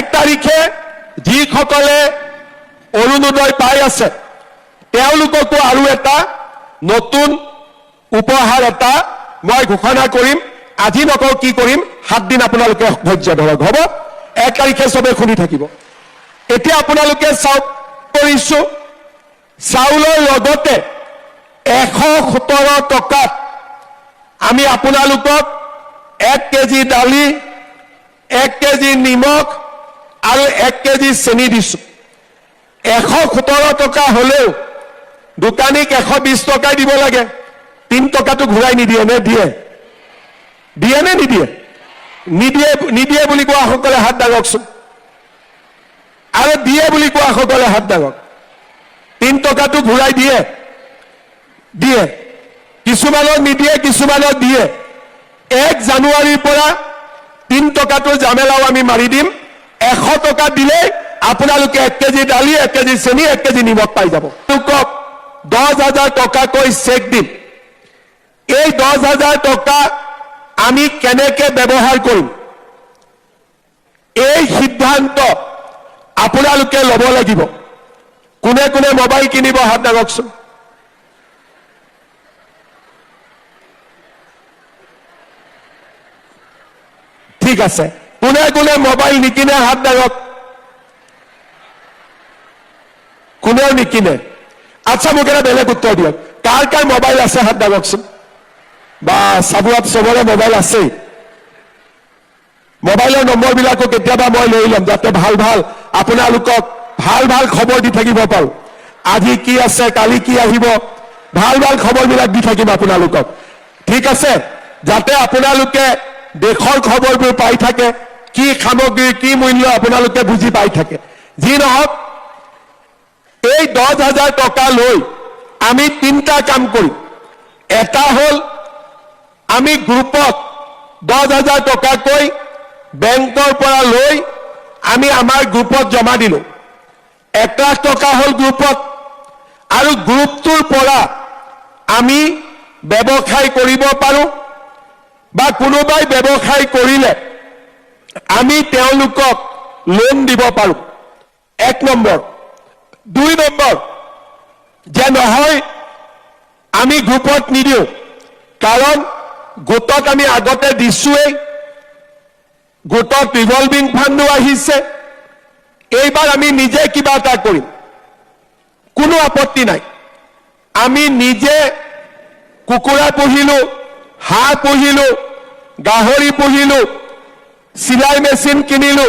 1 তাৰিখে যিসকলে অৰুণোদয় পাই আছে তেওঁলোককো আৰু এটা নতুন উপহাৰ এটা মই ঘোষণা কৰিম। আজি নকওঁ কি কৰিম, 7 দিন আপোনালোকে ধৈৰ্য ধৰক, হ'ব? 1 তাৰিখে চবে শুনি থাকিব। এতিয়া আপোনালোকে চাওক, কৰিছো চাউলৰ লগতে 117 টকাত আমি আপোনালোকক 1 কেজি দালি, 1 কেজি নিমখ আৰু 1 কেজি চেনি দিছো। 117 টকা হলেও দোকানীক 120 টকাই দিব লাগে। 3 টকাটো ঘূৰাই নিদিয়ে নে দিয়ে? দিয়ে নে নিদিয়ে? নিদিয়ে বুলি কোৱা সকলে হাত দাঙকচোন। আৰু দিয়ে বুলি কোৱা সকলে হাত দাঙক। 3 টকাটো ঘূৰাই দিয়ে? দিয়ে। কিছুমানক নিদিয়ে, কিছুমানক দিয়ে। 1 জানুৱাৰীৰ পৰা 3 টকাটো জামেলাও আমি মাৰি দিম। 100 টকা দিলে আপোনালোকে 1 কেজি দালি, 1 কেজি চেনি, 1 কেজি নিমখ পাই যাব। তেওঁলোকক 10,000 টকাকৈ চেক দিম। এই 10,000 টকা আমি কেনেকে ব্যৱহাৰ কৰিম, এই সিদ্ধান্ত আপোনালোকে ল'ব লাগিব। কোনে কোনে মোবাইল কিনিব হাত দাঙকচোন। ঠিক আছে, কোনে কোনে মোবাইল নিকিনে হাত দাঙক। কোনেও নিকিনে? আচ্ছা, মোক এটা বেলেগ উত্তৰ দিয়ক, কাৰ কাৰ মোবাইল আছে হাত দাঙকচোন। বা চাবুৱাত চবৰে মোবাইল আছে। মোবাইলৰ নম্বৰবিলাকো কেতিয়াবা মই লৈ ল'ম, যাতে ভাল ভাল আপোনালোকক ভাল ভাল খবৰ দি থাকিব পাৰো। আজি কি আছে, কালি কি আহিব, ভাল ভাল খবৰবিলাক দি থাকিম আপোনালোকক। ঠিক আছে, যাতে আপোনালোকে দেশৰ খবৰবোৰ পাই থাকে, কি সামগ্ৰী কি মূল্য আপোনালোকে বুজি পাই থাকে। যি নহওক, এই 10,000 টকা লৈ আমি 3টা কাম কৰিম। এটা হ'ল আমি গ্ৰুপত 10,000 টকাকৈ বেংকৰ পৰা লৈ আমি আমাৰ গ্ৰুপত জমা দিলো। 1 লাখ টকা হ'ল গ্ৰুপত, আৰু গ্ৰুপটোৰ পৰা আমি ব্যৱসায় কৰিব পাৰো, বা কোনোবাই ব্যৱসায় কৰিলে আমি তেওঁলোকক লোন দিব পাৰো। 1 নম্বৰ। 2 নম্বৰ, যে নহয় আমি গ্ৰুপত নিদিওঁ, কাৰণ গোটত আমি আগতে দিছোৱেই, গোটত ৰিভলভিং ফাণ্ডো আহিছে। এইবাৰ আমি নিজে কিবা এটা কৰিম, কোনো আপত্তি নাই। আমি নিজে কুকুৰা পুহিলো, হাঁহ পুহিলো, গাহৰি পুহিলো, চিলাই মেচিন কিনিলো,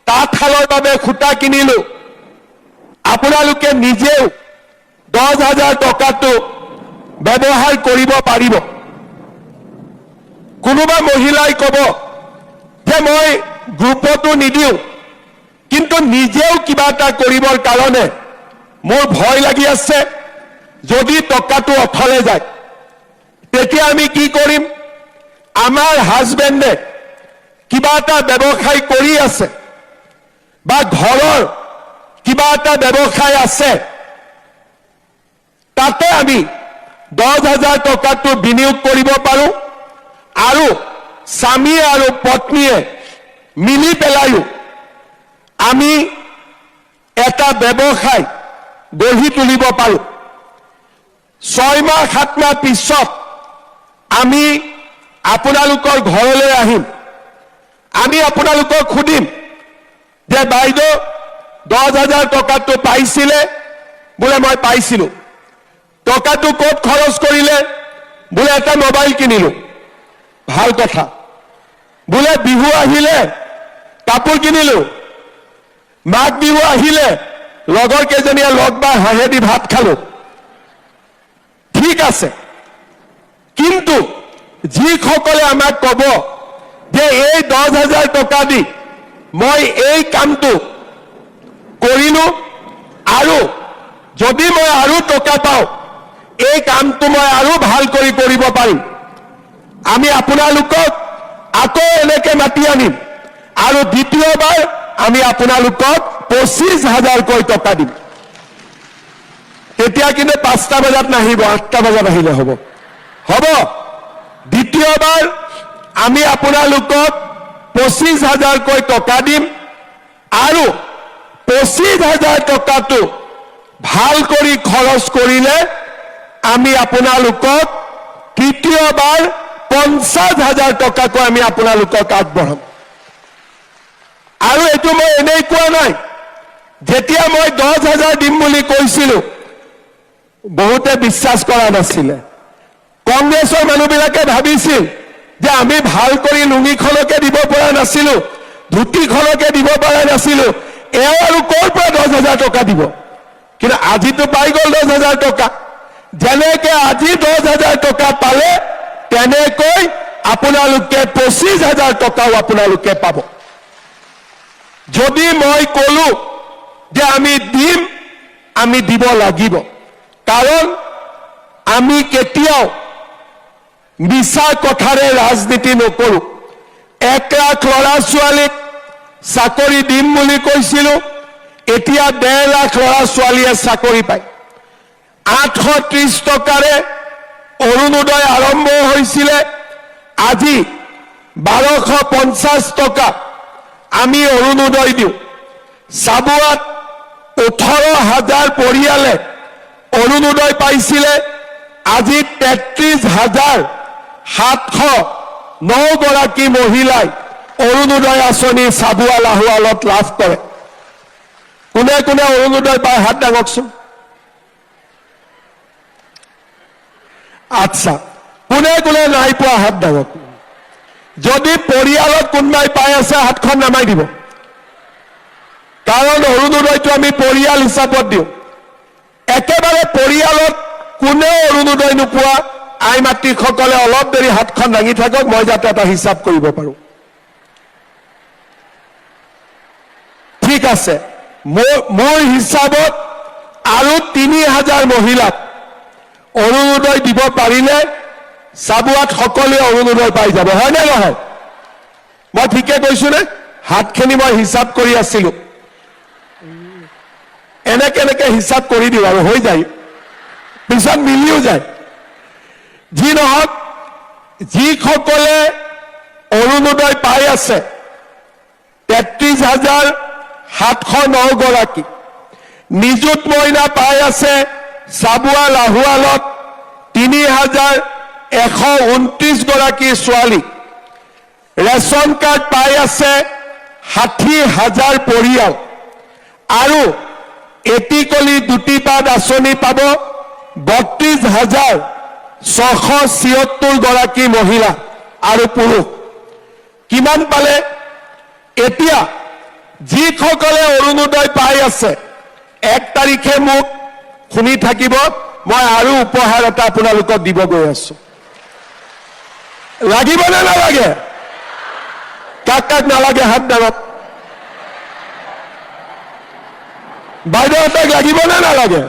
তাঁতশালৰ বাবে সূতা কিনিলো। আপোনালোকে নিজেও 10,000 টকাটো ব্যৱহাৰ কৰিব পাৰিব। কোনোবা মহিলাই ক'ব যে মই গ্ৰুপতো নিদিওঁ, কিন্তু নিজেও কিবা এটা কৰিবৰ কাৰণে মোৰ ভয় লাগি আছে, যদি টকাটো অথলে যায় তেতিয়া আমি কি কৰিম। আমাৰ হাজবেণ্ডে কিবা এটা ব্যৱসায় কৰি আছে, বা ঘৰৰ কিবা এটা ব্যৱসায় আছে, তাতে আমি 10,000 টকাটো বিনিয়োগ কৰিব পাৰো। আৰু স্বামী আৰু পত্নীয়ে মিলি পেলাইও আমি এটা ব্যৱসায় গঢ়ি তুলিব পাৰো। 6 মাহ 7 মাহ পিছত আমি আপোনালোকৰ ঘৰলৈ আহিম। আমি আপোনালোকক সুধিম যে বাইদেউ 10,000 টকাটো পাইছিলে? বোলে মই পাইছিলো। টকাটো ক'ত খৰচ কৰিলে? বোলে এটা মোবাইল কিনিলো। ভাল কথা। বোলে বিহু আহিলে কাপোৰ কিনিলো, মাঘ বিহু আহিলে লগৰ কেইজনীয়ে লগ বা হাঁহেদি ভাত খালো। ঠিক আছে, কিন্তু যিসকলে আমাক ক'ব যে এই 10,000 টকা দি মই এই কামটো কৰিলো, আৰু যদি মই আৰু টকা পাওঁ এই কামটো মই আৰু ভাল কৰি কৰিব পাৰিম, আমি আপোনালোকক আকৌ এনেকে মাতি আনিম, আৰু দ্বিতীয়বাৰ আমি আপোনালোকক 25,000কৈ টকা দিম। তেতিয়া কিন্তু 5টা বজাত নাহিব, 8টা বজাত আহিলে হ'ব। হ'ব? দ্বিতীয়বাৰ আমি আপোনালোকক 25,000কৈ টকা দিম, আৰু 25,000 টকাটো ভাল কৰি খৰচ কৰিলে আমি আপোনালোকক তৃতীয়বাৰ 50,000 টকাকৈ আমি আপোনালোকক আগবঢ়াম। আৰু এইটো মই এনেই কোৱা নাই, যেতিয়া মই 10,000 দিম বুলি কৈছিলো বহুতে বিশ্বাস কৰা নাছিলে। কংগ্ৰেছৰ মানুহবিলাকে ভাবিছিল যে আমি ভাল কৰি লুঙিখনকে দিব পৰা নাছিলো, ধুতিখনকে দিব পৰা নাছিলো, এও আৰু ক'ৰ পৰা 10,000 টকা দিব। কিন্তু আজিতো পাই গ'ল 10,000 টকা। যেনেকে আজি 10,000 টকা পালে তেনেকৈ আপোনালোকে 25,000 টকাও আপোনালোকে পাব। যদি মই কলো যে আমি দিম, আমি দিব লাগিব, কাৰণ আমি কেতিয়াও মিছা কথাৰে ৰাজনীতি নকৰো। 1 লাখ ল'ৰা ছোৱালীক চাকৰি দিম বুলি কৈছিলো, এতিয়া 1.5 লাখ ল'ৰা ছোৱালীয়ে চাকৰি পায়। 830 টকাৰে অৰুণোদয় আৰম্ভ হৈছিলে, আজি 1250 টকা আমি অৰুণোদয় দিওঁ। চাবুৱাত 18,000 পৰিয়ালে অৰুণোদয় পাইছিলে, আজি 33,709 গৰাকী মহিলাই অৰুণোদয় আঁচনি চাবুৱা লাহোৱালত লাভ কৰে। কোনে কোনে অৰুণোদয় পায় হাত দাঙকচোন। আচ্ছা, কোনে কোনে নাই পোৱা হাত দাঙক। যদি পৰিয়ালত কোনোবাই পাই আছে হাতখন নামাই দিব, কাৰণ অৰুণোদয়টো আমি পৰিয়াল হিচাপত দিওঁ। একেবাৰে পৰিয়ালত কোনেও অৰুণোদয় নোপোৱা আই মাতৃসকলে অলপ দেৰি হাতখন দাঙি থাকক, মই যাতে এটা হিচাপ কৰিব পাৰো। ঠিক আছে, মোৰ হিচাপত আৰু 3,000 মহিলাক অৰুণোদয় দিব পাৰিলে চাবুৱাত সকলোৱে অৰুণোদয় পাই যাব, হয় নে নহয়? মই ঠিকে কৈছো নে? হাতখিনি মই হিচাপ কৰি আছিলো, এনেকে এনেকে হিচাপ কৰি দিওঁ আৰু হৈ যায়, পিছত মিলিও যায়। যি নহওক, যিসকলে অৰুণোদয় পাই আছে 33,709 গৰাকী, নিযুত মইনা পাই আছে চাবুৱা লাহোৱালত 3,129 গৰাকী ছোৱালী, ৰেচন কাৰ্ড পাই আছে 60,000 পৰিয়াল, আৰু এটিকলি দুটিপাত আঁচনি পাব 32,676 গৰাকী মহিলা আৰু পুৰুষ। কিমান পালে? এতিয়া যিসকলে অৰুণোদয় পাই আছে 1 তাৰিখে মোক শুনি থাকিব, মই আৰু উপহাৰ এটা আপোনালোকক দিব গৈ আছো। লাগিব নে নালাগে? কাক কাক নালাগে হাত দাঙক। বাইদেউহঁতক লাগিব নে নালাগে?